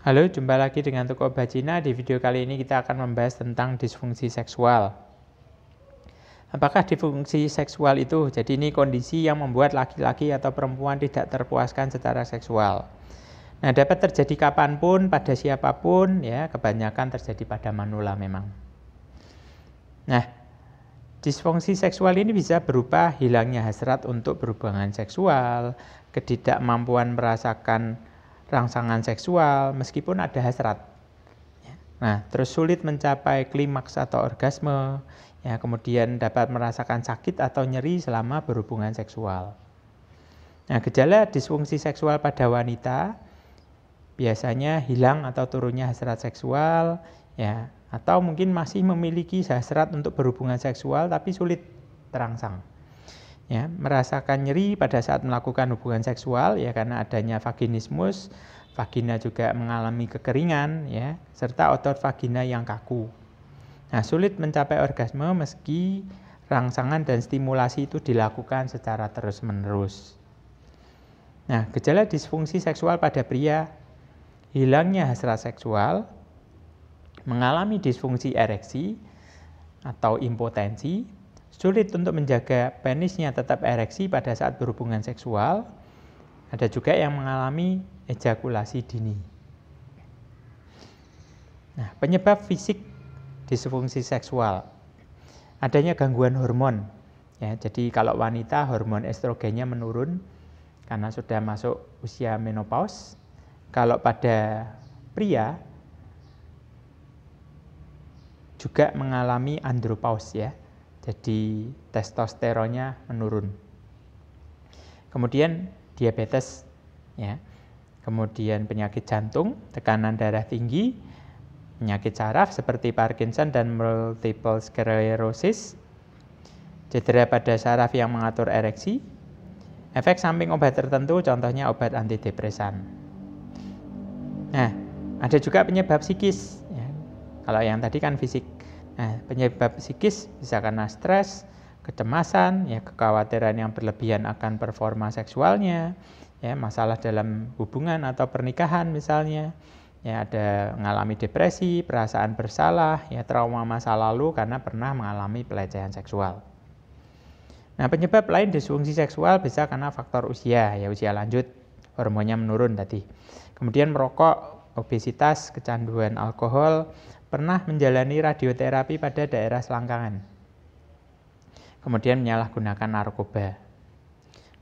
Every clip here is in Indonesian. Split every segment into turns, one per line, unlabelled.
Halo, jumpa lagi dengan Tuko Bacina. Di video kali ini kita akan membahas tentang disfungsi seksual. Apakah disfungsi seksual itu? Jadi ini kondisi yang membuat laki-laki atau perempuan tidak terpuaskan secara seksual. Nah, dapat terjadi kapanpun, pada siapapun, ya, kebanyakan terjadi pada manula memang. Nah, disfungsi seksual ini bisa berupa hilangnya hasrat untuk berhubungan seksual, ketidakmampuan merasakan rangsangan seksual meskipun ada hasrat. Nah, terus sulit mencapai klimaks atau orgasme, ya, kemudian dapat merasakan sakit atau nyeri selama berhubungan seksual. Nah, gejala disfungsi seksual pada wanita biasanya hilang atau turunnya hasrat seksual, ya, atau mungkin masih memiliki hasrat untuk berhubungan seksual tapi sulit terangsang. Ya, merasakan nyeri pada saat melakukan hubungan seksual, ya, karena adanya vaginismus, vagina juga mengalami kekeringan, ya, serta otot vagina yang kaku. Nah, sulit mencapai orgasme meski rangsangan dan stimulasi itu dilakukan secara terus-menerus. Nah, gejala disfungsi seksual pada pria: hilangnya hasrat seksual, mengalami disfungsi ereksi atau impotensi, sulit untuk menjaga penisnya tetap ereksi pada saat berhubungan seksual. Ada juga yang mengalami ejakulasi dini. Nah, penyebab fisik disfungsi seksual: adanya gangguan hormon. Ya, jadi kalau wanita hormon estrogennya menurun karena sudah masuk usia menopause. Kalau pada pria juga mengalami andropause, ya. Jadi testosteronnya menurun. Kemudian diabetes, ya. Kemudian penyakit jantung, tekanan darah tinggi, penyakit saraf seperti Parkinson dan multiple sclerosis, cedera pada saraf yang mengatur ereksi, efek samping obat tertentu, contohnya obat antidepresan. Nah, ada juga penyebab psikis, ya. Kalau yang tadi kan fisik. Nah, penyebab psikis bisa karena stres, kecemasan, ya, kekhawatiran yang berlebihan akan performa seksualnya, ya, masalah dalam hubungan atau pernikahan misalnya, ya, ada mengalami depresi, perasaan bersalah, ya, trauma masa lalu karena pernah mengalami pelecehan seksual. Nah, penyebab lain disfungsi seksual bisa karena faktor usia, ya, usia lanjut, hormonnya menurun tadi. Kemudian merokok, obesitas, kecanduan alkohol, pernah menjalani radioterapi pada daerah selangkangan, kemudian menyalahgunakan narkoba.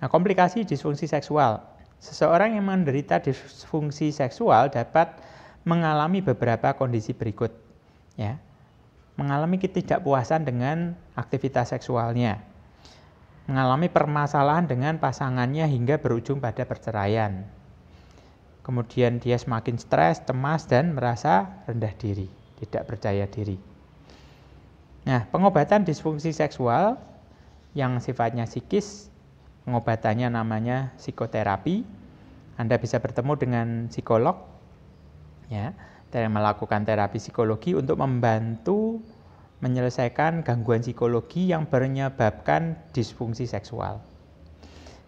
Nah, komplikasi disfungsi seksual: seseorang yang menderita disfungsi seksual dapat mengalami beberapa kondisi berikut, ya. Mengalami ketidakpuasan dengan aktivitas seksualnya, mengalami permasalahan dengan pasangannya hingga berujung pada perceraian. Kemudian dia semakin stres, cemas, dan merasa rendah diri, tidak percaya diri. Nah, pengobatan disfungsi seksual yang sifatnya psikis, pengobatannya namanya psikoterapi. Anda bisa bertemu dengan psikolog, ya, dan melakukan terapi psikologi untuk membantu menyelesaikan gangguan psikologi yang menyebabkan disfungsi seksual.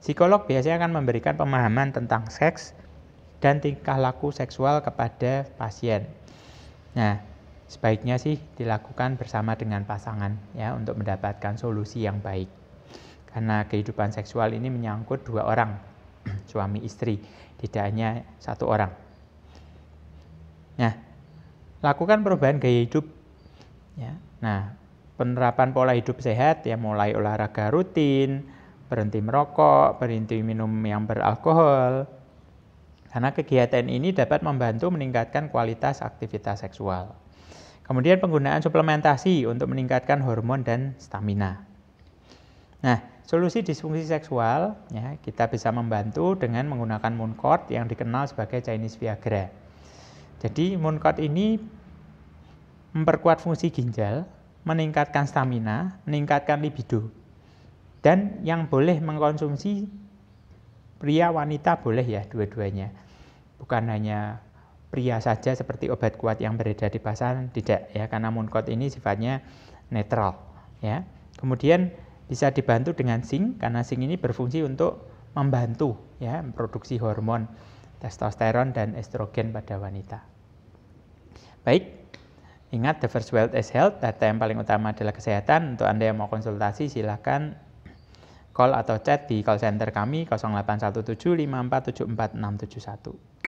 Psikolog biasanya akan memberikan pemahaman tentang seks dan tingkah laku seksual kepada pasien. Nah, sebaiknya sih dilakukan bersama dengan pasangan, ya, untuk mendapatkan solusi yang baik. Karena kehidupan seksual ini menyangkut dua orang, suami istri, tidak hanya satu orang. Nah, lakukan perubahan gaya hidup, ya. Nah, penerapan pola hidup sehat, ya, mulai olahraga rutin, berhenti merokok, berhenti minum yang beralkohol. Karena kegiatan ini dapat membantu meningkatkan kualitas aktivitas seksual. Kemudian penggunaan suplementasi untuk meningkatkan hormon dan stamina. Nah, solusi disfungsi seksual, ya, kita bisa membantu dengan menggunakan Mooncort yang dikenal sebagai Chinese Viagra. Jadi Mooncort ini memperkuat fungsi ginjal, meningkatkan stamina, meningkatkan libido. Dan yang boleh mengkonsumsi pria wanita boleh, ya, dua-duanya. Bukan hanya pria saja seperti obat kuat yang beredar di pasaran, tidak, ya, karena Mooncort ini sifatnya netral, ya. Kemudian bisa dibantu dengan zinc, karena zinc ini berfungsi untuk membantu, ya, produksi hormon testosteron dan estrogen pada wanita. Baik, ingat the first wealth is health, data yang paling utama adalah kesehatan. Untuk Anda yang mau konsultasi silahkan call atau chat di call center kami 0817547461.